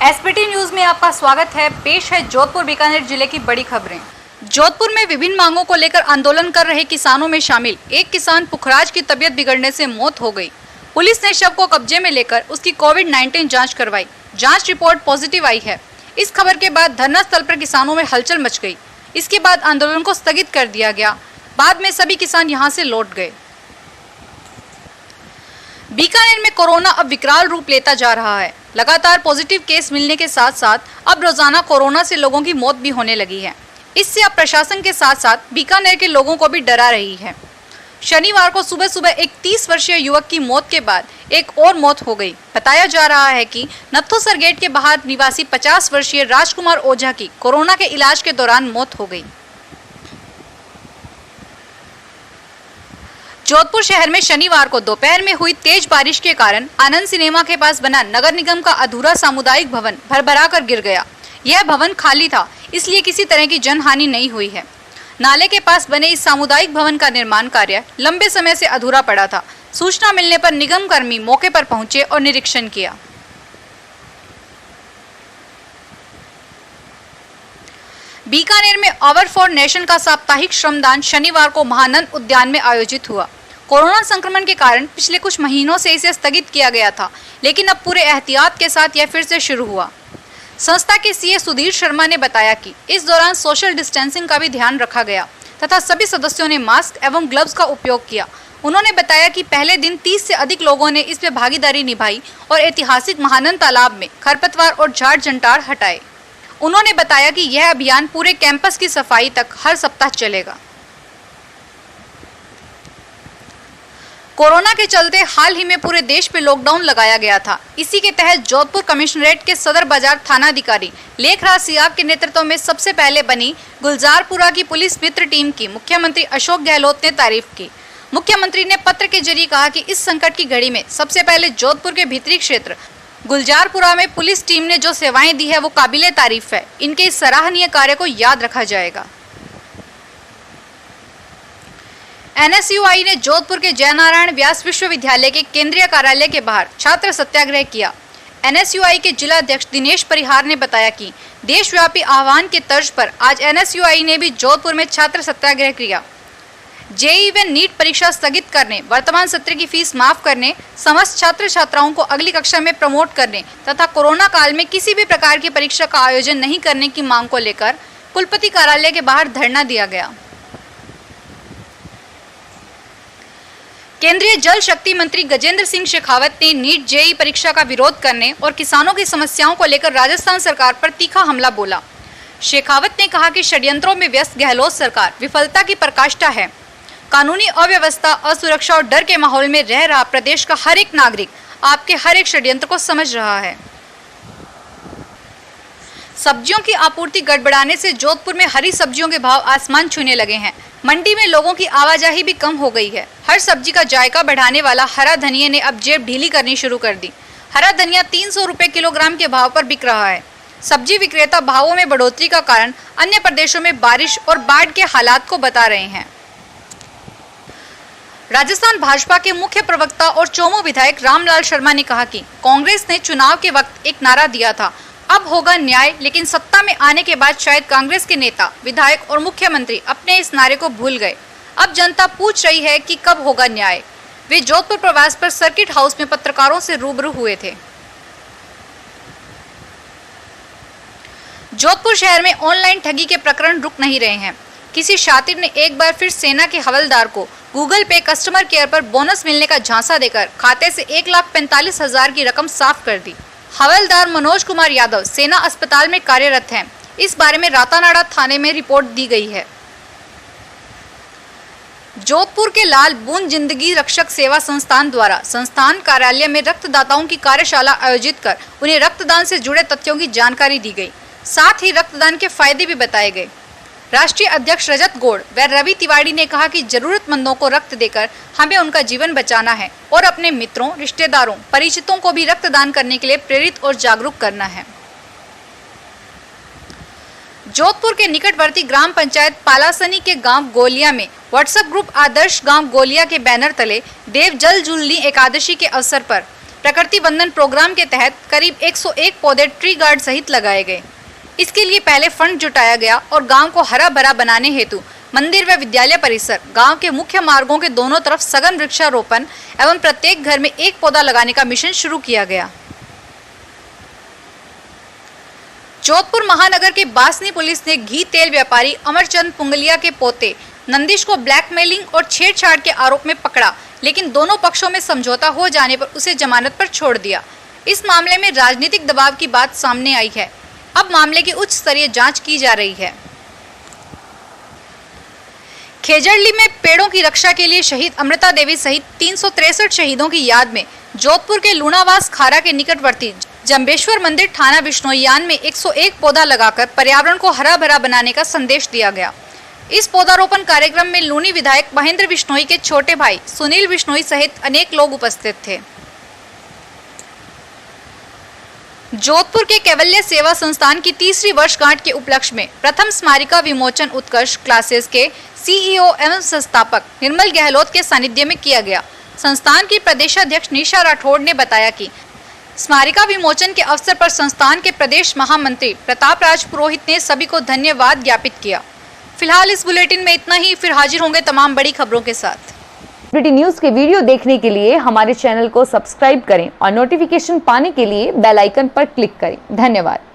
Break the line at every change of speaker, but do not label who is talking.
SPT news में आपका स्वागत है। पेश है जोधपुर बीकानेर जिले की बड़ी खबरें। जोधपुर में विभिन्न मांगों को लेकर आंदोलन कर रहे किसानों में शामिल एक किसान पुखराज की तबीयत बिगड़ने से मौत हो गई। पुलिस ने शव को कब्जे में लेकर उसकी कोविड-19 जांच करवाई। जांच रिपोर्ट पॉजिटिव आई है। इस खबर के बाद धरना स्थल पर किसानों में हलचल मच गई। इसके बाद आंदोलन को स्थगित कर दिया गया। बाद में सभी किसान यहां से लौट गए। बीकानेर में कोरोना अब विकराल रूप लेता जा रहा है। लगातार पॉजिटिव केस मिलने के साथ साथ अब रोजाना कोरोना से लोगों की मौत भी होने लगी है। इससे अब प्रशासन के साथ साथ बीकानेर के लोगों को भी डरा रही है। शनिवार को सुबह सुबह एक 30 वर्षीय युवक की मौत के बाद एक और मौत हो गई। बताया जा रहा है कि नत्थोसर गेट के बाहर निवासी 50 वर्षीय राजकुमार ओझा की कोरोना के इलाज के दौरान मौत हो गई। जोधपुर शहर में शनिवार को दोपहर में हुई तेज बारिश के कारण आनंद सिनेमा के पास बना नगर निगम का अधूरा सामुदायिक भवन भरभरा कर गिर गया। यह भवन खाली था, इसलिए किसी तरह की जनहानि नहीं हुई है। नाले के पास बने इस सामुदायिक भवन का निर्माण कार्य लंबे समय से अधूरा पड़ा था। सूचना मिलने पर निगम कर्मी मौके पर पहुंचे और निरीक्षण किया। बीकानेर में आवर फॉर नेशन का साप्ताहिक श्रमदान शनिवार को महानंद उद्यान में आयोजित हुआ। कोरोना संक्रमण के कारण पिछले कुछ महीनों से इसे स्थगित किया गया था, लेकिन अब पूरे एहतियात के साथ यह फिर से शुरू हुआ। संस्था के सीए सुधीर शर्मा ने बताया कि इस दौरान सोशल डिस्टेंसिंग का भी ध्यान रखा गया तथा सभी सदस्यों ने मास्क एवं ग्लव्स का उपयोग किया। उन्होंने बताया कि पहले दिन 30 से अधिक लोगों ने इसमें भागीदारी निभाई और ऐतिहासिक महानंद तालाब में खरपतवार और झाड़ जंटार हटाए। उन्होंने बताया कि यह अभियान पूरे कैंपस की सफाई तक हर सप्ताह चलेगा। कोरोना के चलते हाल ही में पूरे देश पे लॉकडाउन लगाया गया था। इसी के तहत जोधपुर कमिश्नरेट के सदर बाजार थानाधिकारी लेखराज सियाब के नेतृत्व में सबसे पहले बनी गुलजारपुरा की पुलिस मित्र टीम की मुख्यमंत्री अशोक गहलोत ने तारीफ की। मुख्यमंत्री ने पत्र के जरिए कहा कि इस संकट की घड़ी में सबसे पहले जोधपुर के भीतरी क्षेत्र गुलजारपुरा में पुलिस टीम ने जो सेवाएं दी है वो काबिले तारीफ है। इनके इस सराहनीय कार्य को याद रखा जाएगा। एनएसयूआई ने जोधपुर के जयनारायण व्यास विश्वविद्यालय के केंद्रीय कार्यालय के बाहर छात्र सत्याग्रह किया। एनएसयूआई के जिला अध्यक्ष दिनेश परिहार ने बताया कि देशव्यापी आह्वान के तर्ज पर आज एनएसयूआई ने भी जोधपुर में छात्र सत्याग्रह किया। जेईई व नीट परीक्षा स्थगित करने, वर्तमान सत्र की फीस माफ करने, समस्त छात्र छात्राओं को अगली कक्षा में प्रमोट करने तथा कोरोना काल में किसी भी प्रकार की परीक्षा का आयोजन नहीं करने की मांग को लेकर कुलपति कार्यालय के बाहर धरना दिया गया। केंद्रीय जल शक्ति मंत्री गजेंद्र सिंह शेखावत ने नीट जेईई परीक्षा का विरोध करने और किसानों की समस्याओं को लेकर राजस्थान सरकार पर तीखा हमला बोला। शेखावत ने कहा कि षड्यंत्रों में व्यस्त गहलोत सरकार विफलता की पराकाष्ठा है। कानूनी अव्यवस्था, असुरक्षा और डर के माहौल में रह रहा प्रदेश का हर एक नागरिक आपके हर एक षड्यंत्र को समझ रहा है। सब्जियों की आपूर्ति गड़बड़ाने से जोधपुर में हरी सब्जियों के भाव आसमान छूने लगे हैं। मंडी में लोगों की आवाजाही भी कम हो गई है। हर सब्जी का जायका बढ़ाने वाला हरा धनिया ने अब जेब ढीली करनी शुरू कर दी। हरा धनिया 300 रुपए किलोग्राम के भाव पर बिक रहा है। सब्जी विक्रेता भावों में बढ़ोतरी का कारण अन्य प्रदेशों में बारिश और बाढ़ के हालात को बता रहे हैं। राजस्थान भाजपा के मुख्य प्रवक्ता और चोमू विधायक रामलाल शर्मा ने कहा कि कांग्रेस ने चुनाव के वक्त एक नारा दिया था, अब होगा न्याय, लेकिन सत्ता में आने के बाद शायद कांग्रेस के नेता, विधायक और मुख्यमंत्री अपने इस नारे को भूल गए। अब जनता पूछ रही है कि कब होगा न्याय। वे जोधपुर प्रवास पर सर्किट हाउस में पत्रकारों से रूबरू हुए थे। जोधपुर शहर में ऑनलाइन ठगी के प्रकरण रुक नहीं रहे हैं। किसी शातिर ने एक बार फिर सेना के हवलदार को गूगल पे कस्टमर केयर पर बोनस मिलने का झांसा देकर खाते से 1,45,000 की रकम साफ कर दी। हवलदार मनोज कुमार यादव सेना अस्पताल में कार्यरत हैं। इस बारे में रातानाडा थाने में रिपोर्ट दी गई है। जोधपुर के लाल बूंद जिंदगी रक्षक सेवा संस्थान द्वारा संस्थान कार्यालय में रक्तदाताओं की कार्यशाला आयोजित कर उन्हें रक्तदान से जुड़े तथ्यों की जानकारी दी गई। साथ ही रक्तदान के फायदे भी बताए गए। राष्ट्रीय अध्यक्ष रजत गौड़ व रवि तिवारी ने कहा कि जरूरतमंदों को रक्त देकर हमें उनका जीवन बचाना है और अपने मित्रों, रिश्तेदारों, परिचितों को भी रक्तदान करने के लिए प्रेरित और जागरूक करना है। जोधपुर के निकटवर्ती ग्राम पंचायत पालासनी के गांव गोलिया में व्हाट्सएप ग्रुप आदर्श गांव गोलिया के बैनर तले देव जल जुलनी एकादशी के अवसर पर प्रकृति बंधन प्रोग्राम के तहत करीब 101 पौधे ट्री गार्ड सहित लगाए गए। इसके लिए पहले फंड जुटाया गया और गांव को हरा भरा बनाने हेतु मंदिर व विद्यालय परिसर, गांव के मुख्य मार्गों के दोनों तरफ सघन वृक्षारोपण एवं प्रत्येक घर में एक पौधा लगाने का मिशन शुरू किया गया। जोधपुर महानगर के बासनी पुलिस ने घी तेल व्यापारी अमरचंद पुंगलिया के पोते नंदिश को ब्लैकमेलिंग और छेड़छाड़ के आरोप में पकड़ा, लेकिन दोनों पक्षों में समझौता हो जाने पर उसे जमानत पर छोड़ दिया। इस मामले में राजनीतिक दबाव की बात सामने आई है। अब मामले की उच्च स्तरीय जांच की जा रही है। खेजड़ली में पेड़ों की रक्षा के लिए शहीद अमृता देवी सहित 363 शहीदों की याद में जोधपुर के लूणावास खारा के निकटवर्ती जंबेश्वर मंदिर थाना बिश्नोईयान में 101 पौधा लगाकर पर्यावरण को हरा भरा बनाने का संदेश दिया गया। इस पौधारोपण कार्यक्रम में लूनी विधायक महेंद्र बिश्नोई के छोटे भाई सुनील बिश्नोई सहित अनेक लोग उपस्थित थे। जोधपुर के कैवल्य सेवा संस्थान की तीसरी वर्षगांठ के उपलक्ष्य में प्रथम स्मारिका विमोचन उत्कर्ष क्लासेस के सीईओ एवं संस्थापक निर्मल गहलोत के सानिध्य में किया गया। संस्थान की प्रदेशाध्यक्ष निशा राठौड़ ने बताया कि स्मारिका विमोचन के अवसर पर संस्थान के प्रदेश महामंत्री प्रताप राज पुरोहित ने सभी को धन्यवाद ज्ञापित किया। फिलहाल इस बुलेटिन में इतना ही, फिर हाजिर होंगे तमाम बड़ी खबरों के साथ।
प्रीटी न्यूज के वीडियो देखने के लिए हमारे चैनल को सब्सक्राइब करें और नोटिफिकेशन पाने के लिए बेल आइकन पर क्लिक करें। धन्यवाद।